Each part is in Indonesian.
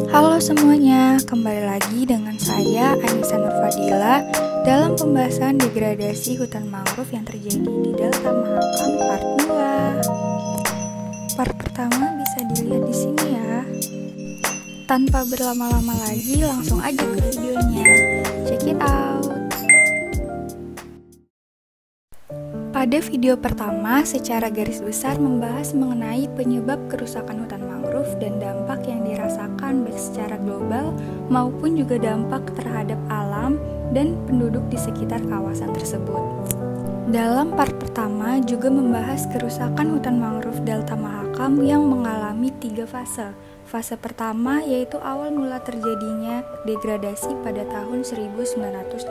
Halo semuanya, kembali lagi dengan saya Anissa Nurfadila dalam pembahasan degradasi hutan mangrove yang terjadi di Delta Mahakam Part 2. Part pertama bisa dilihat di sini ya. Tanpa berlama-lama lagi, langsung aja ke videonya. Check it out. Pada video pertama, secara garis besar membahas mengenai penyebab kerusakan hutan mangrove dan dampak yang dirasakan baik secara global maupun juga dampak terhadap alam dan penduduk di sekitar kawasan tersebut. Dalam part pertama juga membahas kerusakan hutan mangrove Delta Mahakam yang mengalami 3 fase. Fase pertama yaitu awal mula terjadinya degradasi pada tahun 1980.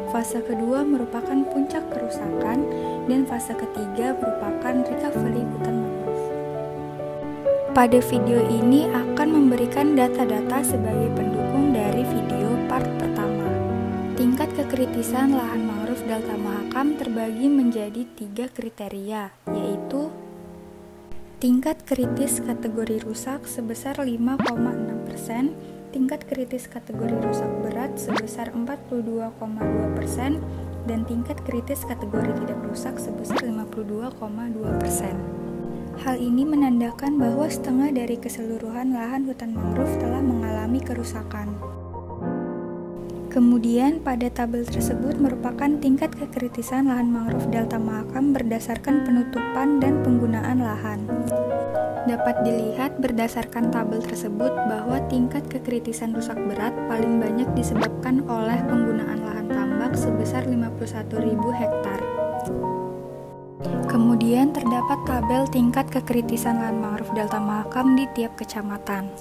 Fase kedua merupakan puncak kerusakan dan fase ketiga merupakan recovery hutan mangrove. Pada video ini akan memberikan data-data sebagai pendukung dari video part pertama. Tingkat kekritisan lahan mangrove Delta Mahakam terbagi menjadi 3 kriteria, yaitu tingkat kritis kategori rusak sebesar 5,6%, tingkat kritis kategori rusak berat sebesar 42,2%, dan tingkat kritis kategori tidak rusak sebesar 52,2%. Hal ini menandakan bahwa setengah dari keseluruhan lahan hutan mangrove telah mengalami kerusakan. Kemudian pada tabel tersebut merupakan tingkat kekritisan lahan mangrove Delta Mahakam berdasarkan penutupan dan penggunaan lahan. Dapat dilihat berdasarkan tabel tersebut bahwa tingkat kekritisan rusak berat paling banyak disebabkan oleh penggunaan lahan tambak sebesar 51.000 hektar. Kemudian terdapat tabel tingkat kekritisan lahan mangrove Delta Mahakam di tiap kecamatan.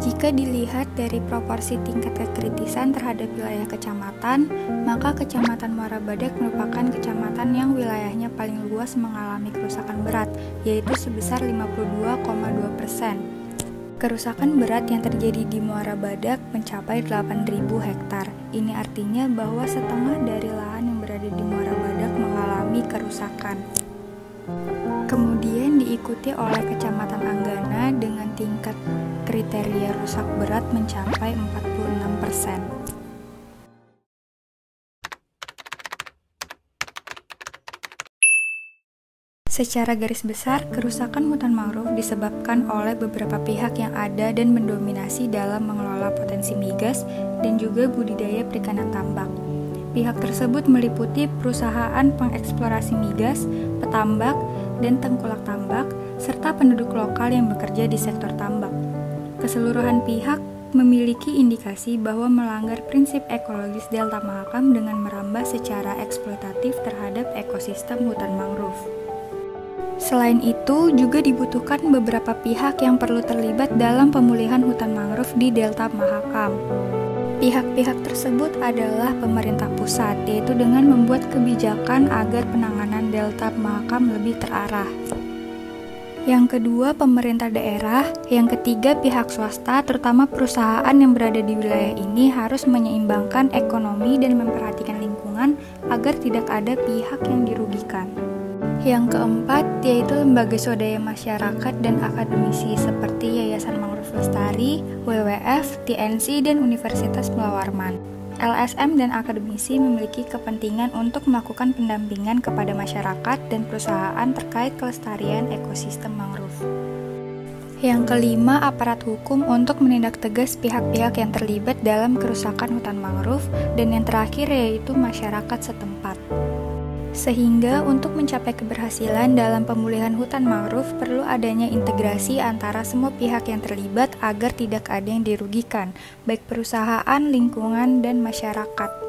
Jika dilihat dari proporsi tingkat kekritisan terhadap wilayah kecamatan, maka Kecamatan Muara Badak merupakan kecamatan yang wilayahnya paling luas mengalami kerusakan berat, yaitu sebesar 52,2%. Kerusakan berat yang terjadi di Muara Badak mencapai 8.000 hektar. Ini artinya bahwa setengah dari lahan yang berada di Muara Badak mengalami kerusakan. Kemudian diikuti oleh Kecamatan Anggana dengan tingkat kriteria rusak berat mencapai 46%. Secara garis besar, kerusakan hutan mangrove disebabkan oleh beberapa pihak yang ada dan mendominasi dalam mengelola potensi migas dan juga budidaya perikanan tambak. Pihak tersebut meliputi perusahaan pengeksplorasi migas, petambak, dan tengkulak tambak, serta penduduk lokal yang bekerja di sektor tambak. Keseluruhan pihak memiliki indikasi bahwa melanggar prinsip ekologis Delta Mahakam dengan merambah secara eksploitatif terhadap ekosistem hutan mangrove. Selain itu, juga dibutuhkan beberapa pihak yang perlu terlibat dalam pemulihan hutan mangrove di Delta Mahakam. Pihak-pihak tersebut adalah pemerintah pusat, yaitu dengan membuat kebijakan agar penanganan Delta Mahakam lebih terarah. Yang kedua, pemerintah daerah. Yang ketiga, pihak swasta, terutama perusahaan yang berada di wilayah ini harus menyeimbangkan ekonomi dan memperhatikan lingkungan agar tidak ada pihak yang dirugikan. Yang keempat, yaitu lembaga swadaya masyarakat dan akademisi seperti Yayasan Mangrove Lestari, WWF, TNC, dan Universitas Mula Warman. LSM dan akademisi memiliki kepentingan untuk melakukan pendampingan kepada masyarakat dan perusahaan terkait kelestarian ekosistem mangrove. Yang kelima, aparat hukum untuk menindak tegas pihak-pihak yang terlibat dalam kerusakan hutan mangrove, dan yang terakhir yaitu masyarakat setempat. Sehingga untuk mencapai keberhasilan dalam pemulihan hutan mangrove perlu adanya integrasi antara semua pihak yang terlibat agar tidak ada yang dirugikan, baik perusahaan, lingkungan, dan masyarakat.